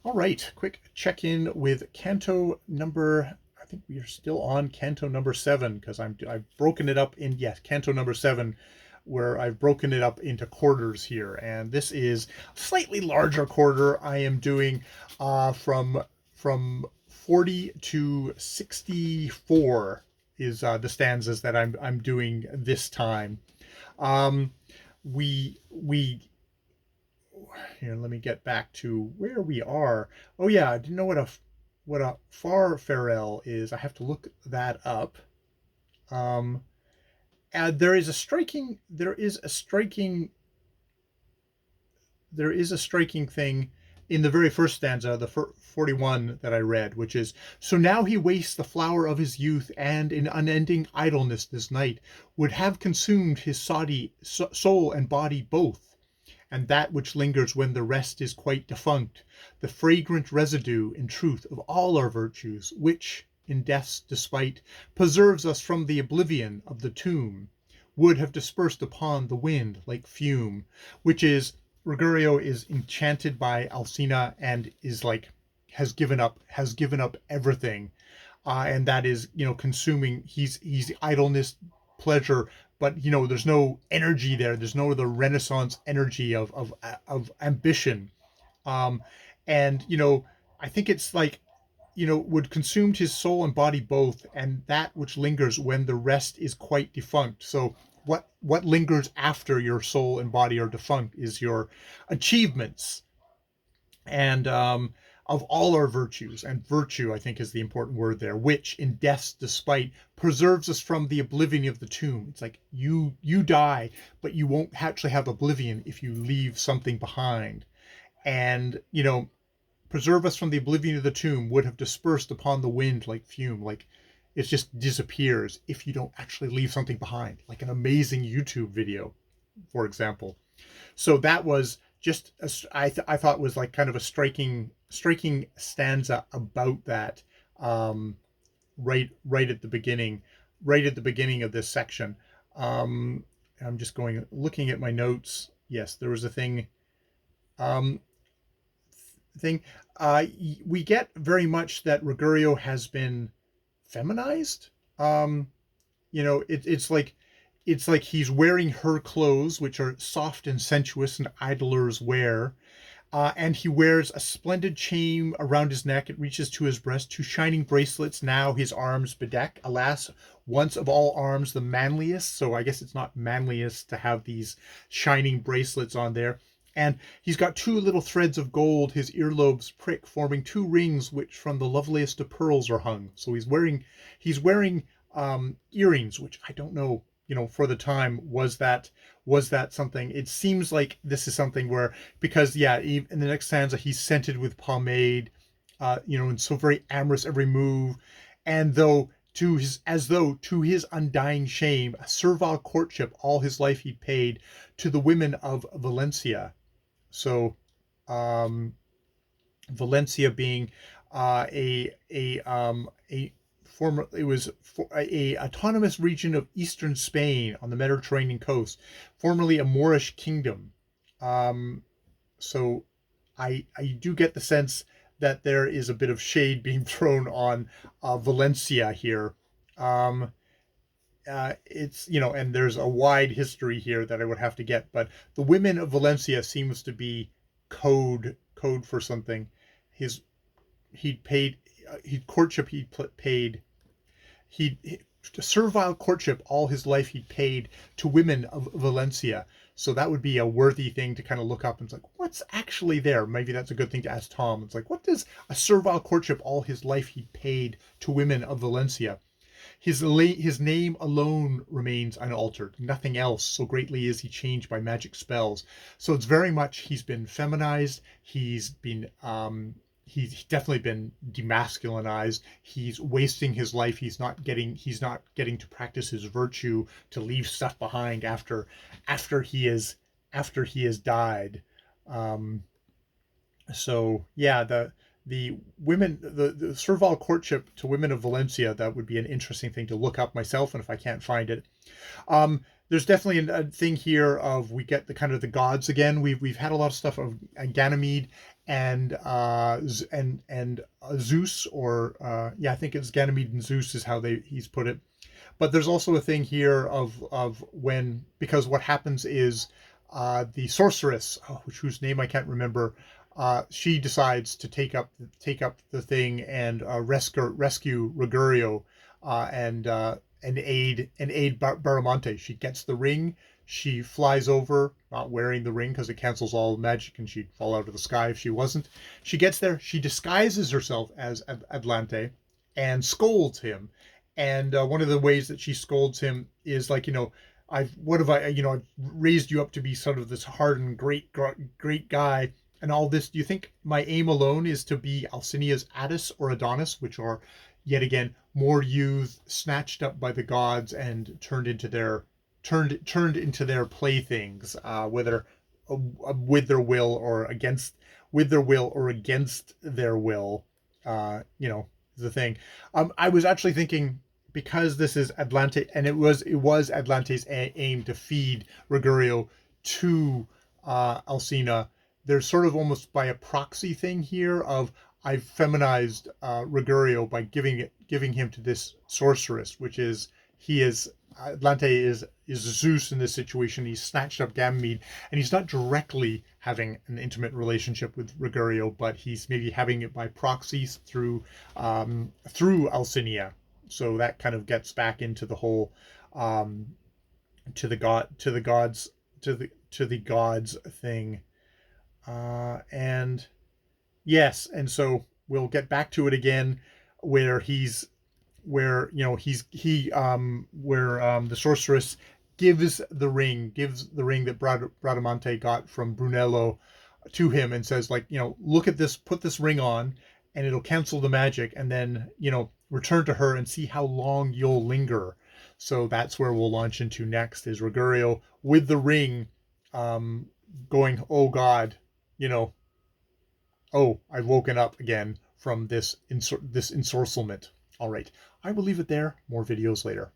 All right, quick check-in with canto number, I think we are still on canto number 7 because I've broken it up in, yes, canto number 7, where I've broken it up into quarters here. And this is a slightly larger quarter. I am doing from 40 to 64 is the stanzas that I'm doing this time. Um, we Here, let me get back to where we are. Oh yeah, I didn't know what a far farewell is. I have to look that up. Um, and there is a striking thing in the very first stanza, the 41 that I read, which is, so now he wastes the flower of his youth, and in unending idleness this night would have consumed his soul and body both, and that which lingers when the rest is quite defunct, the fragrant residue, in truth, of all our virtues, which, in death's despite, preserves us from the oblivion of the tomb, would have dispersed upon the wind like fume, which is, Ruggiero is enchanted by Alcina and is like, has given up everything, and that is, consuming. He's idleness, pleasure, but there's no energy there. There's no the Renaissance energy of ambition, um, and I think it's like, would consumed his soul and body both, and that which lingers when the rest is quite defunct. So what lingers after your soul and body are defunct is your achievements, and of all our virtues, and virtue I think is the important word there, which in death's despite preserves us from the oblivion of the tomb. It's like you die, but you won't actually have oblivion if you leave something behind. And preserve us from the oblivion of the tomb would have dispersed upon the wind like fume. Like, it just disappears if you don't actually leave something behind, like an amazing YouTube video, for example. So that was just I thought was like kind of a striking stanza about that, right at the beginning of this section. Um, I'm just looking at my notes. Yes, there was a um, thing. We get very much that Ruggiero has been feminized. Um, it's like he's wearing her clothes, which are soft and sensuous and idlers wear. And he wears a splendid chain around his neck. It reaches to his breast. Two shining bracelets now his arms bedeck. Alas, once of all arms the manliest. So I guess it's not manliest to have these shining bracelets on there. And he's got two little threads of gold his earlobes prick, forming two rings which from the loveliest of pearls are hung. So he's wearing earrings, which I don't know, for the time, was that something? It seems like this is something where, because yeah, in the next stanza he's scented with pomade, and so very amorous every move, and though to his undying shame a servile courtship all his life he paid to the women of Valencia. So, um, Valencia being a former it was a autonomous region of eastern Spain on the Mediterranean coast, formerly a Moorish kingdom. Um, so I do get the sense that there is a bit of shade being thrown on Valencia here. Um, it's and there's a wide history here that I would have to get, but the women of Valencia seems to be code for something. His he'd paid he'd courtship he'd paid he servile courtship all his life he'd paid to women of Valencia. So that would be a worthy thing to kind of look up, and it's like, what's actually there? Maybe that's a good thing to ask Tom. It's like, what does a servile courtship all his life he paid to women of Valencia? His name alone remains unaltered, nothing else, so greatly is he changed by magic spells. So it's very much, he's been feminized, he's definitely been demasculinized. He's wasting his life. He's not getting to practice his virtue, to leave stuff behind after he has died. Um, so yeah, the servile courtship to women of Valencia, that would be an interesting thing to look up myself, and if I can't find it, there's definitely a thing here of, we get the kind of the gods again. We've had a lot of stuff of Ganymede and Zeus, or yeah, I think it's Ganymede and Zeus is how he's put it. But there's also a thing here of when, because what happens is the sorceress, whose name I can't remember, she decides to take up the thing and rescue Ruggiero, and aid Baramonte. She gets the ring. She flies over, not wearing the ring because it cancels all magic, and she'd fall out of the sky if she wasn't. She gets there. She disguises herself as Atlante and scolds him. And one of the ways that she scolds him is like, I've raised you up to be sort of this hardened, great guy, and all this. Do you think my aim alone is to be Alcinia's Attis or Adonis, which are yet again more youth snatched up by the gods and turned into their playthings, whether with their will or against their will, the thing. I was actually thinking, because this is Atlante, and it was Atlante's aim to feed Ruggiero to Alcina. There's sort of almost by a proxy thing here of, I've feminized Ruggiero by giving him to this sorceress, which is, he is Atlante is Zeus in this situation. He's snatched up Ganymede, and he's not directly having an intimate relationship with Ruggiero, but he's maybe having it by proxies through Alcinia. So that kind of gets back into the whole to the gods thing, and yes, and so we'll get back to it again, where he's where you know he's he where the sorceress gives the ring that Bradamante got from Brunello to him, and says, like, look at this, put this ring on, and it'll cancel the magic, and then return to her and see how long you'll linger. So that's where we'll launch into next, is Ruggiero with the ring, going, oh God, oh, I've woken up again from this ensorcelment. All right, I will leave it there. More videos later.